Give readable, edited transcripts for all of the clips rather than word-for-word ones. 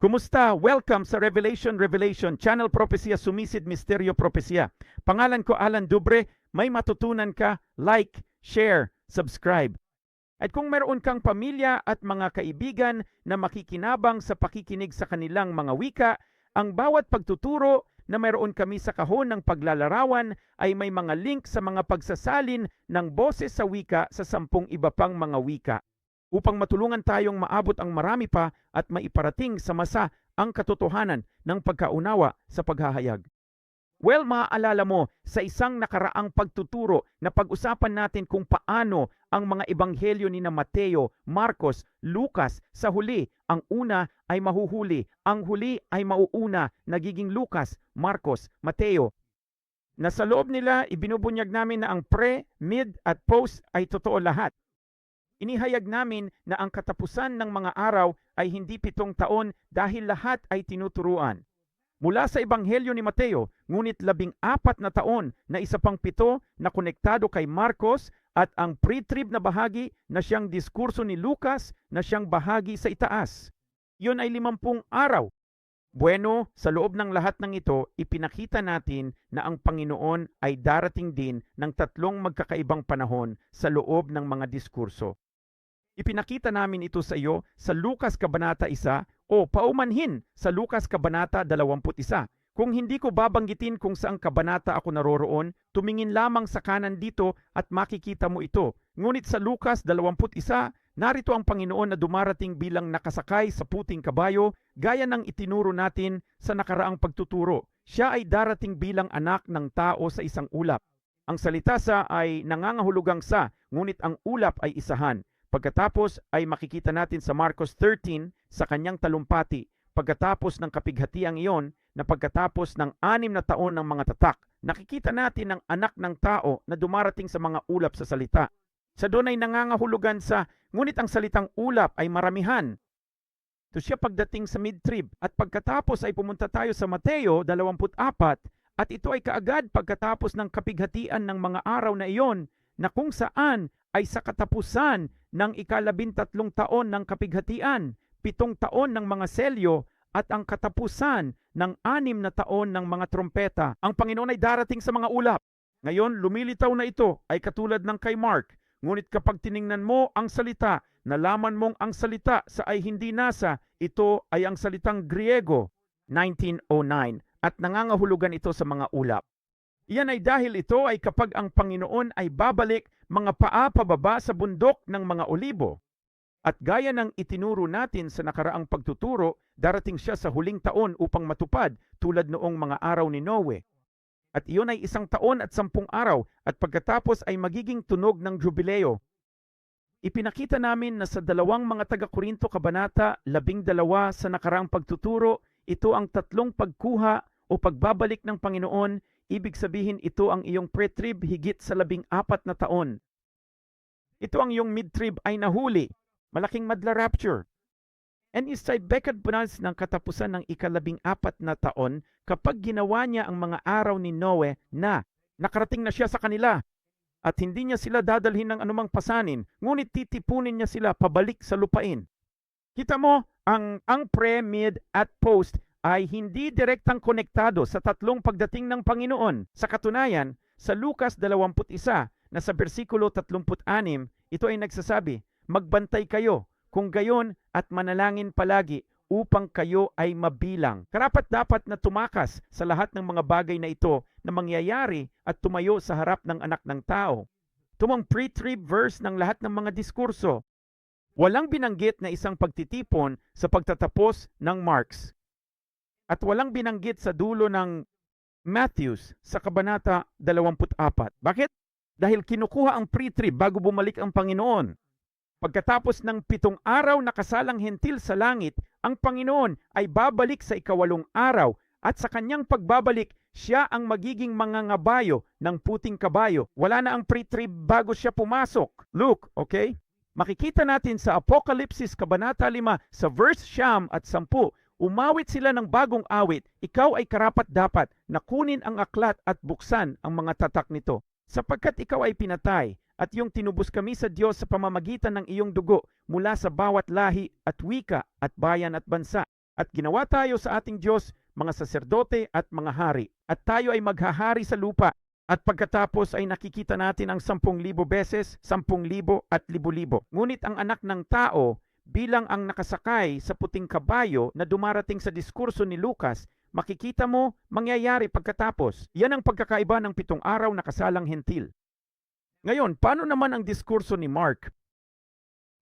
Kumusta? Welcome sa Revelation, Channel Propesya, Sumisid Misteryo Propesya. Pangalan ko Alan Dubre, may matutunan ka, like, share, subscribe. At kung meron kang pamilya at mga kaibigan na makikinabang sa pakikinig sa kanilang mga wika, ang bawat pagtuturo na meron kami sa kahon ng paglalarawan ay may mga link sa mga pagsasalin ng boses sa wika sa 10 iba pang mga wika, upang matulungan tayong maabot ang marami pa at maiparating sa masa ang katotohanan ng pagkaunawa sa paghahayag. Well, maaalala mo sa isang nakaraang pagtuturo na pag-usapan natin kung paano ang mga ebanghelyo ni Mateo, Marcos, Lucas sa huli, ang una ay mahuhuli, ang huli ay mauuna, nagiging Lucas, Marcos, Mateo. Na sa loob nila, ibinubunyag namin na ang pre, mid at post ay totoo lahat. Inihayag namin na ang katapusan ng mga araw ay hindi 7 taon dahil lahat ay tinuturuan. Mula sa Ebanghelyo ni Mateo, ngunit 14 na taon na isa pang 7 na konektado kay Marcos at ang pre-trib na bahagi na siyang diskurso ni Lucas na siyang bahagi sa itaas. Yun ay 50 araw. Bueno, sa loob ng lahat ng ito, ipinakita natin na ang Panginoon ay darating din ng 3 magkakaibang panahon sa loob ng mga diskurso. Ipinakita namin ito sa iyo sa Lucas Kabanata 1 o paumanhin sa Lucas Kabanata 21. Kung hindi ko babanggitin kung saang kabanata ako naroroon, tumingin lamang sa kanan dito at makikita mo ito. Ngunit sa Lucas 21, narito ang Panginoon na dumarating bilang nakasakay sa puting kabayo, gaya ng itinuro natin sa nakaraang pagtuturo. Siya ay darating bilang anak ng tao sa isang ulap. Ang salita sa ay nangangahulugang sa, ngunit ang ulap ay isahan. Pagkatapos ay makikita natin sa Marcos 13 sa kanyang talumpati, pagkatapos ng kapighatiang iyon na pagkatapos ng 6 na taon ng mga tatak, nakikita natin ang anak ng tao na dumarating sa mga ulap sa salita. Sa doon ay nangangahulugan sa, ngunit ang salitang ulap ay maramihan. Ito siya pagdating sa mid-trib at pagkatapos ay pumunta tayo sa Mateo 24 at ito ay kaagad pagkatapos ng kapighatian ng mga araw na iyon na kung saan ay sa katapusan ng 13 taon ng kapighatian, 7 taon ng mga selyo at ang katapusan ng 6 na taon ng mga trompeta. Ang Panginoon ay darating sa mga ulap. Ngayon, lumilitaw na ito ay katulad ng kay Mark. Ngunit kapag tiningnan mo ang salita, nalaman mong ang salita sa ay hindi nasa, ito ay ang salitang Griego, 1909, at nangangahulugan ito sa mga ulap. Iyan ay dahil ito ay kapag ang Panginoon ay babalik mga paa pababa sa bundok ng mga olibo. At gaya ng itinuro natin sa nakaraang pagtuturo, darating siya sa huling taon upang matupad tulad noong mga araw ni Noe. At iyon ay 1 taon at 10 araw at pagkatapos ay magiging tunog ng jubileo. Ipinakita namin na sa 2 mga taga-Korinto Kabanata 12 sa nakaraang pagtuturo, ito ang 3 pagkuha o pagbabalik ng Panginoon. Ibig sabihin ito ang iyong pre-trib higit sa 14 na taon. Ito ang iyong mid-trib ay nahuli, malaking madla rapture. And isaybekad punas ng katapusan ng 14 na taon kapag ginawa niya ang mga araw ni Noe na nakarating na siya sa kanila at hindi niya sila dadalhin ng anumang pasanin, ngunit titipunin niya sila pabalik sa lupain. Kita mo, ang pre, mid at post ay hindi direktang konektado sa 3 pagdating ng Panginoon. Sa katunayan, sa Lucas 21 na sa versikulo 36, ito ay nagsasabi, magbantay kayo, kung gayon at manalangin palagi upang kayo ay mabilang. Karapat-dapat na tumakas sa lahat ng mga bagay na ito na mangyayari at tumayo sa harap ng anak ng tao. Tumang pre-trib verse ng lahat ng mga diskurso. Walang binanggit na isang pagtitipon sa pagtatapos ng Marks. At walang binanggit sa dulo ng Matthews sa Kabanata 24. Bakit? Dahil kinukuha ang pre-trib bago bumalik ang Panginoon. Pagkatapos ng 7 araw na kasalang hentil sa langit, ang Panginoon ay babalik sa 8 araw at sa kanyang pagbabalik, siya ang magiging mangangabayo ng puting kabayo. Wala na ang pre-trib bago siya pumasok. Luke, okay? Makikita natin sa Apokalipsis Kabanata 5 sa verse 9 at 10, umawit sila ng bagong awit, ikaw ay karapat-dapat na kunin ang aklat at buksan ang mga tatak nito. Sapagkat ikaw ay pinatay at iyong tinubos kami sa Diyos sa pamamagitan ng iyong dugo mula sa bawat lahi at wika at bayan at bansa. At ginawa tayo sa ating Diyos mga saserdote at mga hari. At tayo ay maghahari sa lupa. At pagkatapos ay nakikita natin ang 10,000 beses, 10,000 at 10,000. Ngunit ang anak ng tao bilang ang nakasakay sa puting kabayo na dumarating sa diskurso ni Lucas, makikita mo mangyayari pagkatapos. Yan ang pagkakaiba ng 7 araw na kasalang hentil. Ngayon, paano naman ang diskurso ni Mark?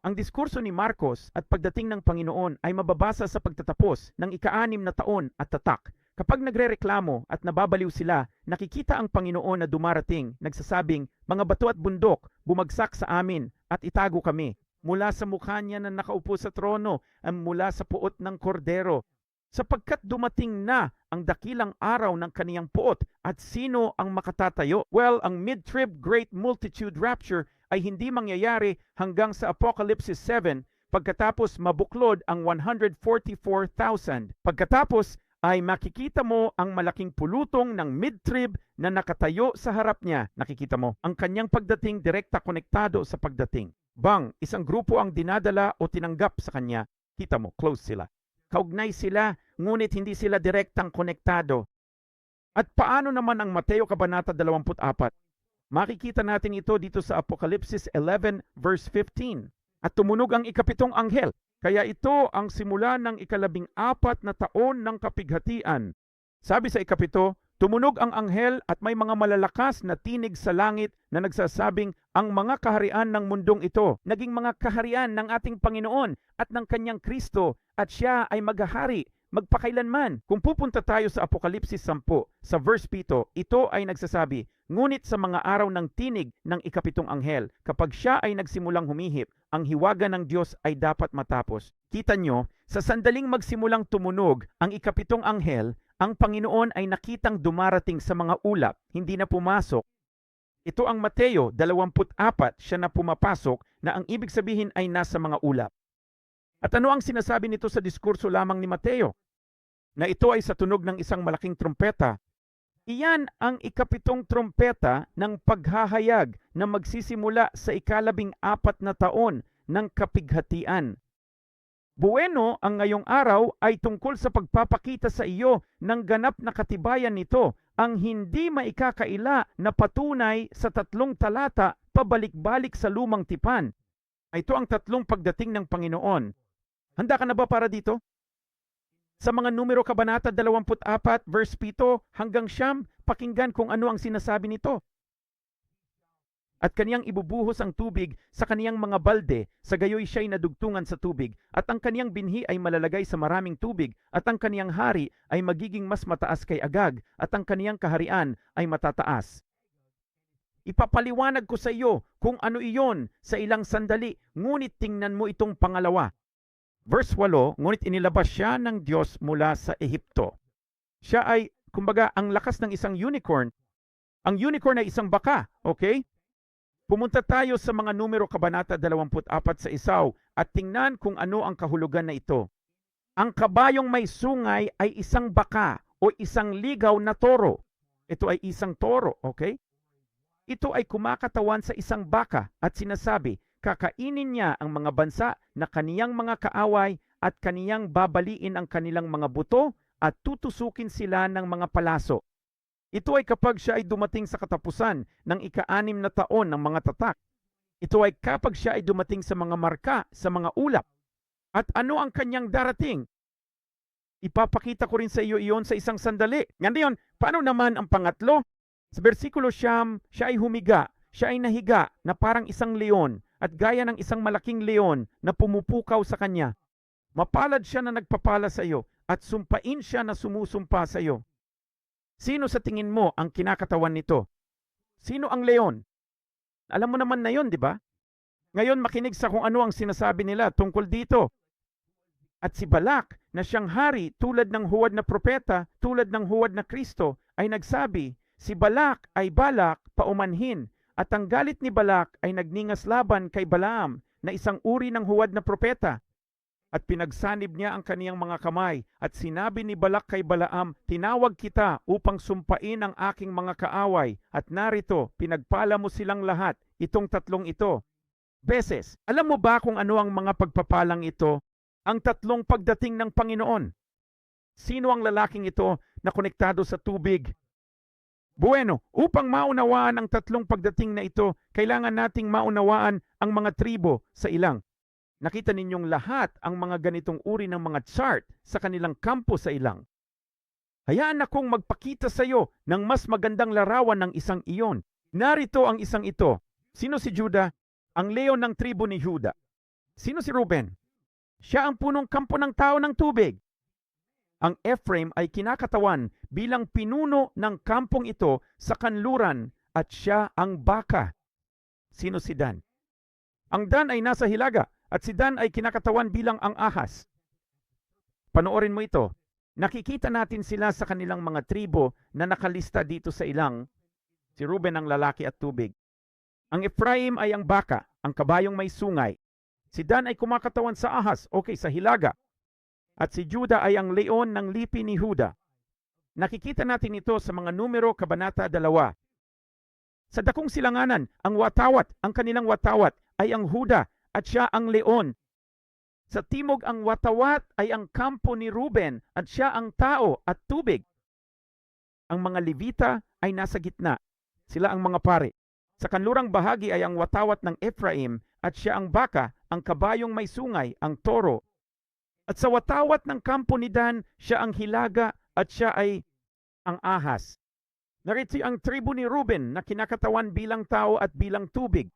Ang diskurso ni Marcos at pagdating ng Panginoon ay mababasa sa pagtatapos ng ika-6 na taon at tatak. Kapag nagrereklamo at nababaliw sila, nakikita ang Panginoon na dumarating, nagsasabing, mga bato at bundok, bumagsak sa amin at itago kami. Mula sa mukha niya na nakaupo sa trono, at mula sa puot ng kordero. Sapagkat dumating na ang dakilang araw ng kaniyang puot at sino ang makatatayo? Well, ang mid-trib great multitude rapture ay hindi mangyayari hanggang sa Apocalypse 7 pagkatapos mabuklod ang 144,000. Pagkatapos ay makikita mo ang malaking pulutong ng mid-trib na nakatayo sa harap niya. Nakikita mo ang kanyang pagdating direkta konektado sa pagdating. Bang, isang grupo ang dinadala o tinanggap sa kanya. Kita mo, close sila. Kaugnay sila, ngunit hindi sila direktang konektado. At paano naman ang Mateo Kabanata 24? Makikita natin ito dito sa Apocalypse 11 verse 15. At tumunog ang ika-7 anghel. Kaya ito ang simula ng ika-14 na taon ng kapighatian. Sabi sa ika-7, tumunog ang anghel at may mga malalakas na tinig sa langit na nagsasabing ang mga kaharian ng mundong ito naging mga kaharian ng ating Panginoon at ng kanyang Kristo at siya ay maghahari magpakailanman. Kung pupunta tayo sa Apokalipsis 10, sa verse 7, ito ay nagsasabi, ngunit sa mga araw ng tinig ng ika-7 anghel, kapag siya ay nagsimulang humihip, ang hiwaga ng Diyos ay dapat matapos. Kita nyo, sa sandaling magsimulang tumunog ang ika-7 anghel, ang Panginoon ay nakitang dumarating sa mga ulap, hindi na pumasok. Ito ang Mateo 24, siya na pumapasok na ang ibig sabihin ay nasa mga ulap. At ano ang sinasabi nito sa diskurso lamang ni Mateo? Na ito ay sa tunog ng isang malaking trumpeta. Iyan ang ika-7 trumpeta ng paghahayag na magsisimula sa ika-14 na taon ng kapighatian. Buweno ang ngayong araw ay tungkol sa pagpapakita sa iyo ng ganap na katibayan nito, ang hindi maikakaila na patunay sa 3 talata pabalik-balik sa lumang tipan. Ito ang 3 pagdating ng Panginoon. Handa ka na ba para dito? Sa mga numero kabanata 24 verse 7 hanggang 9, pakinggan kung ano ang sinasabi nito. At kaniyang ibubuhos ang tubig sa kaniyang mga balde, sa gayoy siya'y nadugtungan sa tubig, at ang kaniyang binhi ay malalagay sa maraming tubig, at ang kaniyang hari ay magiging mas mataas kay Agag, at ang kaniyang kaharian ay matataas. Ipapaliwanag ko sa iyo kung ano iyon sa ilang sandali, ngunit tingnan mo itong pangalawa. Verse 8, ngunit inilabas siya ng Diyos mula sa Ehipto. Siya ay, kumbaga, ang lakas ng isang unicorn. Ang unicorn ay isang baka, okay? Pumunta tayo sa mga numero kabanata 24 sa Isaw at tingnan kung ano ang kahulugan na ito. Ang kabayong may sungay ay isang baka o isang ligaw na toro. Ito ay isang toro, okay? Ito ay kumakatawan sa isang baka at sinasabi, kakainin niya ang mga bansa na kaniyang mga kaaway at kaniyang babaliin ang kanilang mga buto at tutusukin sila ng mga palaso. Ito ay kapag siya ay dumating sa katapusan ng ika-6 na taon ng mga tatak. Ito ay kapag siya ay dumating sa mga marka, sa mga ulap. At ano ang kanyang darating? Ipapakita ko rin sa iyo iyon sa isang sandali. Ngayon, paano naman ang pangatlo? Sa versikulo 9, siya ay humiga, siya ay nahiga na parang isang leon at gaya ng isang malaking leon na pumupukaw sa kanya. Mapalad siya na nagpapala sa iyo at sumpain siya na sumusumpa sa iyo. Sino sa tingin mo ang kinakatawan nito? Sino ang leon? Alam mo naman na yon, di ba? Ngayon makinig sa kung ano ang sinasabi nila tungkol dito. At si Balak na siyang hari tulad ng huwad na propeta, tulad ng huwad na Kristo, ay nagsabi, si Balak ay balak paumanhin, at ang galit ni Balak ay nagningas laban kay Balaam na isang uri ng huwad na propeta. At pinagsanib niya ang kaniyang mga kamay at sinabi ni Balak kay Balaam, tinawag kita upang sumpain ang aking mga kaaway at narito, pinagpala mo silang lahat, itong 3 ito. Beses, alam mo ba kung ano ang mga pagpapalang ito? ang tatlong pagdating ng Panginoon. Sino ang lalaking ito na konektado sa tubig? Bueno, upang maunawaan ang tatlong pagdating na ito, kailangan nating maunawaan ang mga tribo sa ilang. Nakita ninyong lahat ang mga ganitong uri ng mga chart sa kanilang kampo sa ilang. Hayaan akong magpakita sa iyo ng mas magandang larawan ng isang iyon. Narito ang isang ito. Sino si Judah? Ang leon ng tribo ni Judah. Sino si Ruben? Siya ang punong kampo ng tao ng tubig. Ang Ephraim ay kinakatawan bilang pinuno ng kampong ito sa kanluran at siya ang baka. Sino si Dan? Ang Dan ay nasa hilaga at si Dan ay kinakatawan bilang ang ahas. Panoorin mo ito. Nakikita natin sila sa kanilang mga tribo na nakalista dito sa ilang. Si Ruben ang lalaki at tubig. Ang Ephraim ay ang baka, ang kabayong may sungay. Si Dan ay kumakatawan sa ahas, okay, sa hilaga. At si Judah ay ang leon ng lipi ni Juda. Nakikita natin ito sa mga numero kabanata 2. Sa dakong silanganan, ang watawat, ang kanilang watawat ay ang Juda at siya ang leon. Sa timog ang watawat ay ang kampo ni Ruben at siya ang tao at tubig. Ang mga Levita ay nasa gitna. Sila ang mga pari. Sa kanlurang bahagi ay ang watawat ng Ephraim at siya ang baka, ang kabayong may sungay, ang toro. At sa watawat ng kampo ni Dan, siya ang hilaga at siya ay ang ahas. Narito ang tribo ni Ruben na kinakatawan bilang tao at bilang tubig.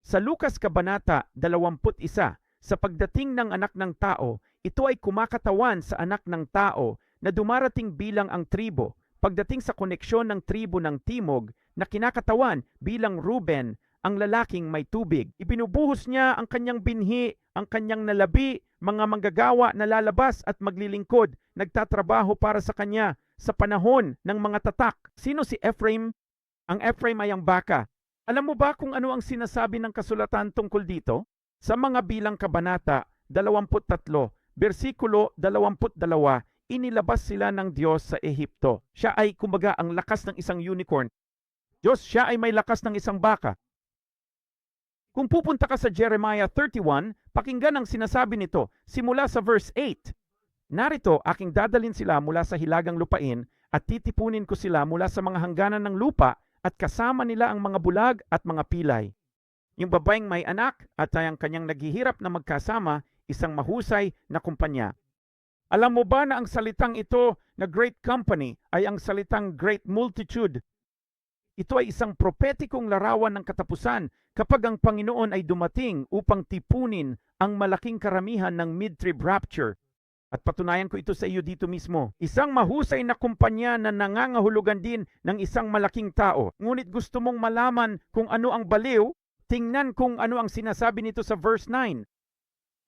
Sa Lucas Kabanata 21, sa pagdating ng anak ng tao, ito ay kumakatawan sa anak ng tao na dumarating bilang ang tribo. Pagdating sa koneksyon ng tribo ng timog na kinakatawan bilang Ruben, ang lalaking may tubig. Ibinubuhos niya ang kanyang binhi, ang kanyang nalabi, mga manggagawa na lalabas at maglilingkod, nagtatrabaho para sa kanya sa panahon ng mga tatak. Sino si Ephraim? Ang Ephraim ay ang baka. Alam mo ba kung ano ang sinasabi ng kasulatan tungkol dito? Sa mga bilang kabanata 23, versikulo 22, inilabas sila ng Diyos sa Ehipto. Siya ay kumbaga ang lakas ng isang unicorn. Diyos, siya ay may lakas ng isang baka. Kung pupunta ka sa Jeremiah 31, pakinggan ang sinasabi nito simula sa verse 8. Narito, aking dadalin sila mula sa hilagang lupain at titipunin ko sila mula sa mga hangganan ng lupa at kasama nila ang mga bulag at mga pilay. Yung babaeng may anak at ang kanyang naghihirap na magkasama, isang mahusay na kumpanya. Alam mo ba na ang salitang ito na great company ay ang salitang great multitude? Ito ay isang propetikong larawan ng katapusan kapag ang Panginoon ay dumating upang tipunin ang malaking karamihan ng mid-trib rapture. At patunayan ko ito sa iyo dito mismo. Isang mahusay na kumpanya na nangangahulugan din ng isang malaking tao. Ngunit gusto mong malaman kung ano ang baliw, tingnan kung ano ang sinasabi nito sa verse 9.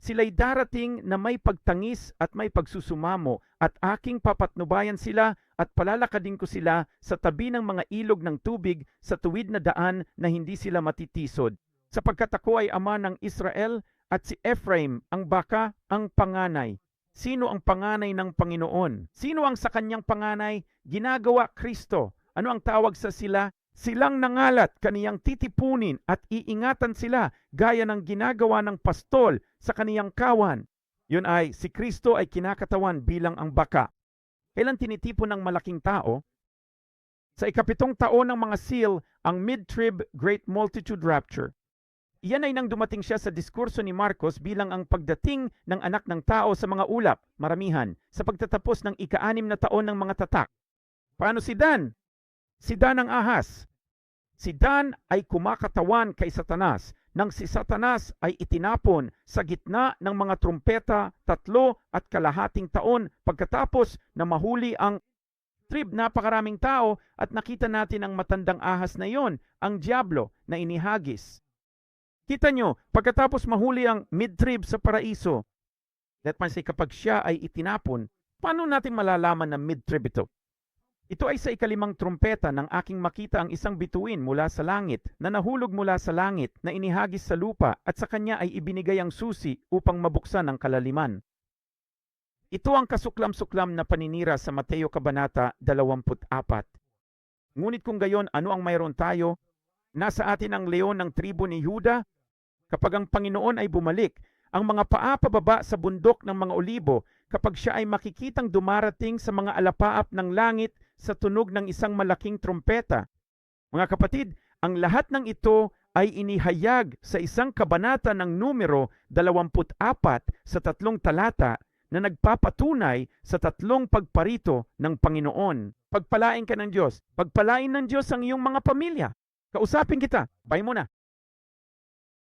Sila'y darating na may pagtangis at may pagsusumamo at aking papatnubayan sila at palalakadin ko sila sa tabi ng mga ilog ng tubig sa tuwid na daan na hindi sila matitisod. Sapagkat ako ay ama ng Israel at si Ephraim ang baka ang panganay. Sino ang panganay ng Panginoon? Sino ang sa kanyang panganay? Ginagawa Kristo. Ano ang tawag sa sila? Silang nangalat, kaniyang titipunin at iingatan sila gaya ng ginagawa ng pastol sa kaniyang kawan. Yun ay, si Kristo ay kinakatawan bilang ang baka. Kailan tinitipon ng malaking tao? Sa ikapitong taon ng mga seal, ang mid-trib great multitude rapture. Iyan ay nang dumating siya sa diskurso ni Marcos bilang ang pagdating ng anak ng tao sa mga ulap, maramihan, sa pagtatapos ng ika-6 na taon ng mga tatak. Paano si Dan? Si Dan ang ahas. Si Dan ay kumakatawan kay Satanas nang si Satanas ay itinapon sa gitna ng mga trumpeta 3.5 taon pagkatapos na mahuli ang trib napakaraming tao at nakita natin ang matandang ahas na yon, ang Diablo na inihagis. Kita nyo, pagkatapos mahuli ang mid-trib sa paraiso, let me say kapag siya ay itinapon, paano natin malalaman na mid-trib ito? Ito ay sa ika-5 trumpeta nang aking makita ang isang bituin mula sa langit na nahulog mula sa langit na inihagis sa lupa at sa kanya ay ibinigay ang susi upang mabuksan ang kalaliman. Ito ang kasuklam-suklam na paninira sa Mateo Kabanata 24. Ngunit kung gayon, ano ang mayroon tayo? Nasa atin ang leon ng tribo ni Juda. Kapag ang Panginoon ay bumalik, ang mga paa pababa sa bundok ng mga olibo kapag siya ay makikitang dumarating sa mga alapaap ng langit sa tunog ng isang malaking trumpeta. Mga kapatid, ang lahat ng ito ay inihayag sa isang kabanata ng numero 24 sa 3 talata na nagpapatunay sa 3 pagparito ng Panginoon. Pagpalain ka ng Diyos. Pagpalain ng Diyos ang iyong mga pamilya. Kausapin kita. Bye muna.